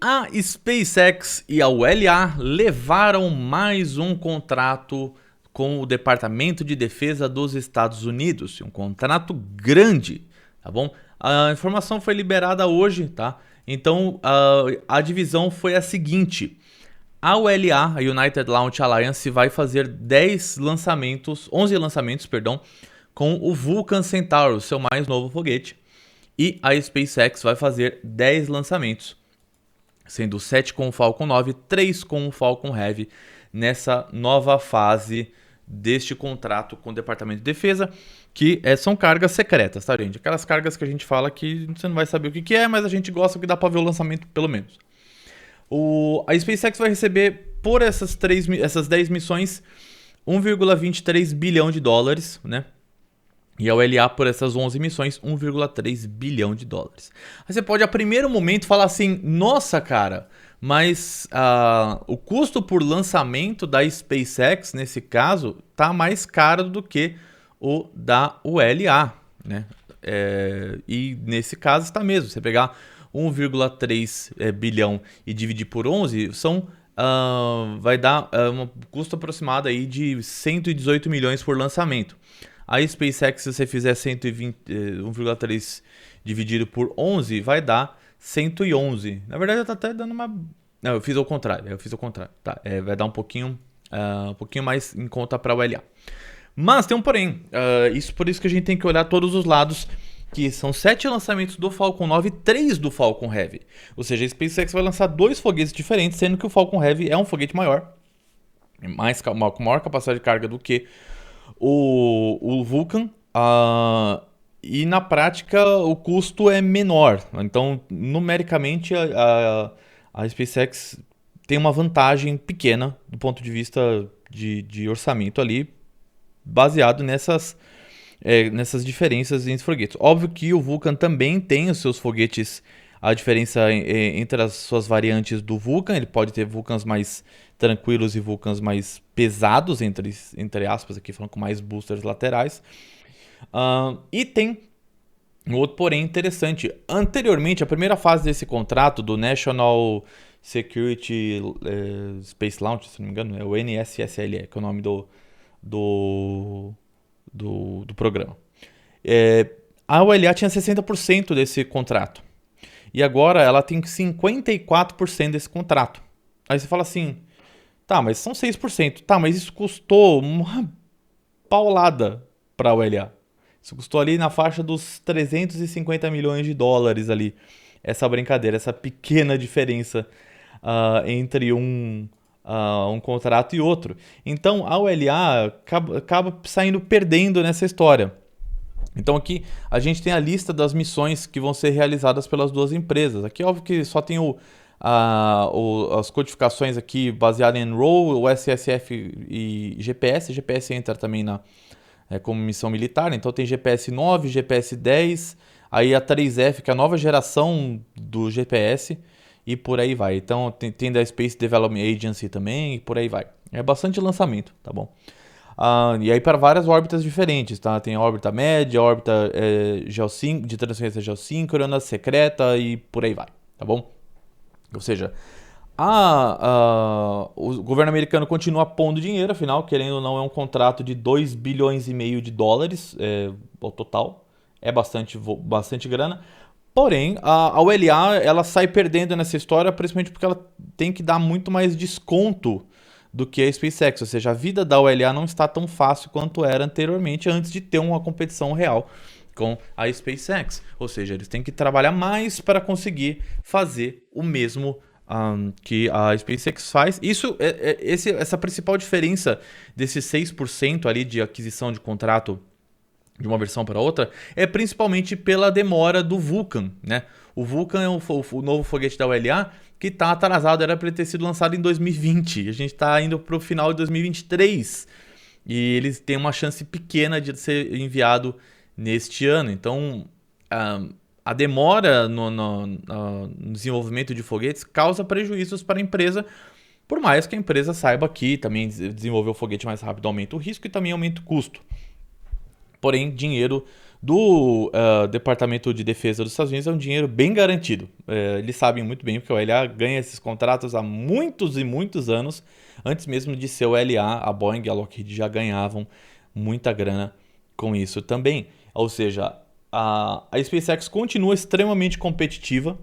a SpaceX e a ULA levaram mais um contrato com o Departamento de Defesa dos Estados Unidos, um contrato grande, tá bom? A informação foi liberada hoje, tá? Então a divisão foi a seguinte: a ULA, a United Launch Alliance, vai fazer 11 lançamentos, perdão, com o Vulcan Centaur, seu mais novo foguete, e a SpaceX vai fazer 10 lançamentos, sendo 7 com o Falcon 9, 3 com o Falcon Heavy, nessa nova fase deste contrato com o Departamento de Defesa, que são cargas secretas, tá, gente? Aquelas cargas que a gente fala que você não vai saber o que é, mas a gente gosta que dá para ver o lançamento pelo menos. A SpaceX vai receber por essas 10 missões 1,23 bilhão de dólares, né? E a ULA por essas 11 missões, 1,3 bilhão de dólares. Aí você pode, a primeiro momento, falar assim: nossa, cara, mas o custo por lançamento da SpaceX, nesse caso, tá mais caro do que o da ULA, né? E nesse caso está mesmo. Você pegar 1,3 bilhão e dividir por 11, vai dar um custo aproximado aí de 118 milhões por lançamento. A SpaceX, se você fizer 1,3 dividido por 11, vai dar 111. Na verdade, tá até dando uma... Não, eu fiz ao contrário. Tá, vai dar um pouquinho mais em conta para o ULA. Mas tem um porém. Por isso que a gente tem que olhar todos os lados, que são 7 lançamentos do Falcon 9 e 3 do Falcon Heavy. Ou seja, a SpaceX vai lançar 2 foguetes diferentes, sendo que o Falcon Heavy é um foguete maior, com maior capacidade de carga do que o Vulcan, e na prática o custo é menor. Então, numericamente, a SpaceX tem uma vantagem pequena do ponto de vista de orçamento ali, baseado nessas diferenças entre foguetes. Óbvio que o Vulcan também tem os seus foguetes. A diferença entre as suas variantes do Vulcan, ele pode ter Vulcans mais tranquilos e Vulcans mais pesados, entre aspas, aqui falando com mais boosters laterais. E tem um outro porém interessante. Anteriormente, a primeira fase desse contrato do National Security Space Launch, se não me engano, é o NSSLE, que é o nome do programa. A ULA tinha 60% desse contrato. E agora ela tem 54% desse contrato. Aí você fala assim: tá, mas são 6%. Tá, mas isso custou uma paulada para a ULA. Isso custou ali na faixa dos 350 milhões de dólares ali. Essa brincadeira, essa pequena diferença entre um contrato e outro. Então a ULA acaba saindo perdendo nessa história. Então aqui a gente tem a lista das missões que vão ser realizadas pelas duas empresas. Aqui óbvio que só tem as codificações aqui baseadas em ROW, o SSF e GPS. GPS entra também como missão militar. Então tem GPS 9, GPS 10, aí a 3F, que é a nova geração do GPS, e por aí vai. Então tem da Space Development Agency também, e por aí vai. É bastante lançamento, tá bom? E aí para várias órbitas diferentes, tá? Tem a órbita média, órbita de transferência geossíncrona, secreta e por aí vai, tá bom? Ou seja, o governo americano continua pondo dinheiro, afinal, querendo ou não, é um contrato de 2 bilhões e meio de dólares ao total. É bastante grana. Porém, a ULA ela sai perdendo nessa história, principalmente porque ela tem que dar muito mais desconto do que a SpaceX. Ou seja, a vida da ULA não está tão fácil quanto era anteriormente, antes de ter uma competição real com a SpaceX. Ou seja, eles têm que trabalhar mais para conseguir fazer o mesmo que a SpaceX faz. Essa principal diferença desses 6% ali de aquisição de contrato de uma versão para outra é principalmente pela demora do Vulcan, né? O Vulcan é o novo foguete da ULA que está atrasado, era para ele ter sido lançado em 2020. A gente está indo para o final de 2023 e eles têm uma chance pequena de ser enviado neste ano. Então, a demora no desenvolvimento de foguetes causa prejuízos para a empresa, por mais que a empresa saiba que também desenvolver o foguete mais rápido aumenta o risco e também aumenta o custo. Porém, dinheiro do Departamento de Defesa dos Estados Unidos é um dinheiro bem garantido. Eles sabem muito bem porque o LA ganha esses contratos há muitos e muitos anos. Antes mesmo de ser o LA, a Boeing e a Lockheed já ganhavam muita grana com isso também. Ou seja, a SpaceX continua extremamente competitiva.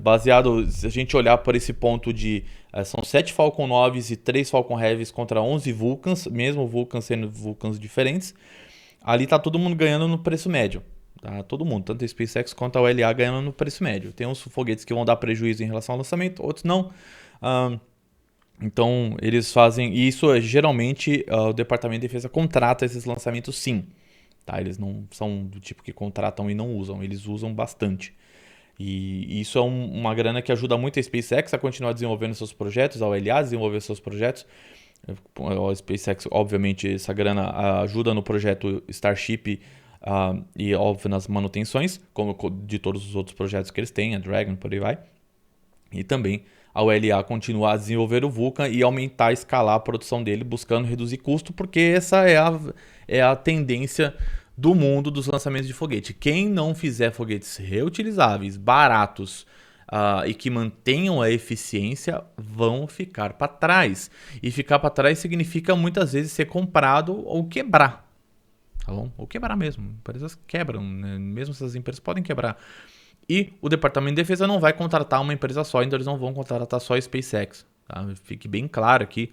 Baseado, se a gente olhar por esse ponto de são 7 Falcon 9s e 3 Falcon Heavies contra 11 Vulcans, mesmo Vulcans sendo Vulcans diferentes, ali tá todo mundo ganhando no preço médio. Tá? Todo mundo, tanto a SpaceX quanto a ULA ganhando no preço médio. Tem uns foguetes que vão dar prejuízo em relação ao lançamento, outros não. Então eles fazem, e isso geralmente o Departamento de Defesa contrata esses lançamentos sim. Tá? Eles não são do tipo que contratam e não usam, eles usam bastante. E isso é uma grana que ajuda muito a SpaceX a continuar desenvolvendo seus projetos, a ULA a desenvolver seus projetos. A SpaceX, obviamente, essa grana ajuda no projeto Starship e, óbvio, nas manutenções, como de todos os outros projetos que eles têm, a Dragon, por aí vai. E também a ULA continuar a desenvolver o Vulcan e aumentar, escalar a produção dele, buscando reduzir custo, porque essa é a tendência do mundo dos lançamentos de foguete. Quem não fizer foguetes reutilizáveis, baratos e que mantenham a eficiência, vão ficar para trás. E ficar para trás significa muitas vezes ser comprado ou quebrar. Tá bom? Ou quebrar mesmo. Empresas quebram, né? Mesmo essas empresas podem quebrar. E o Departamento de Defesa não vai contratar uma empresa só, então eles não vão contratar só a SpaceX. Tá? Fique bem claro aqui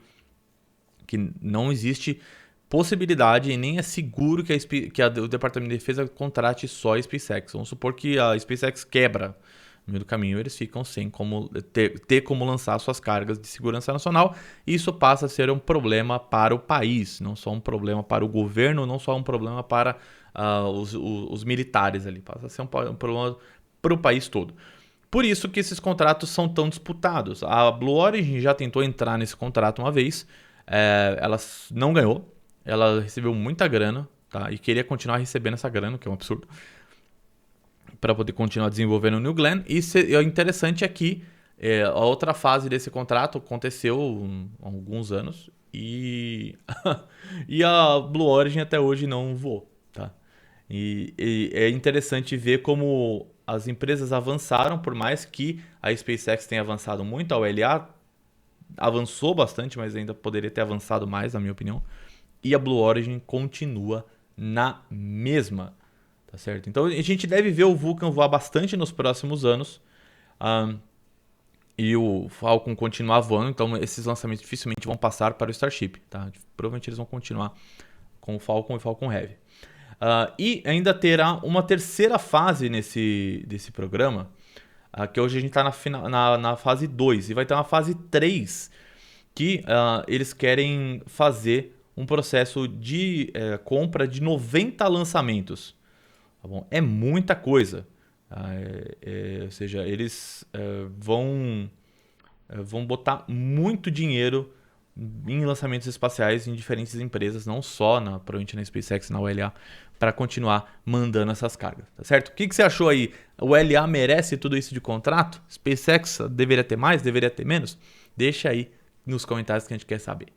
que não existe possibilidade e nem é seguro que o Departamento de Defesa contrate só a SpaceX. Vamos supor que a SpaceX quebra no meio do caminho, eles ficam sem como ter como lançar suas cargas de segurança nacional, e isso passa a ser um problema para o país, não só um problema para o governo, não só um problema para os militares ali, passa a ser um problema para o país todo. Por isso que esses contratos são tão disputados. A Blue Origin já tentou entrar nesse contrato uma vez, ela não ganhou, ela recebeu muita grana, tá? E queria continuar recebendo essa grana, que é um absurdo, para poder continuar desenvolvendo o New Glenn. E o interessante é que a outra fase desse contrato aconteceu há alguns anos e, e a Blue Origin até hoje não voou. Tá? E é interessante ver como as empresas avançaram, por mais que a SpaceX tenha avançado muito, a ULA avançou bastante, mas ainda poderia ter avançado mais, na minha opinião. E a Blue Origin continua na mesma, tá certo? Então a gente deve ver o Vulcan voar bastante nos próximos anos e o Falcon continuar voando, então esses lançamentos dificilmente vão passar para o Starship, tá? Provavelmente eles vão continuar com o Falcon e Falcon Heavy. E ainda terá uma terceira fase desse programa, que hoje a gente está na fase 2, e vai ter uma fase 3 que eles querem fazer um processo de compra de 90 lançamentos. Tá bom? É muita coisa. Ou seja, eles vão botar muito dinheiro em lançamentos espaciais em diferentes empresas, não só provavelmente na SpaceX e na ULA, para continuar mandando essas cargas. Tá certo? O que você achou aí? O ULA merece tudo isso de contrato? SpaceX deveria ter mais? Deveria ter menos? Deixa aí nos comentários que a gente quer saber.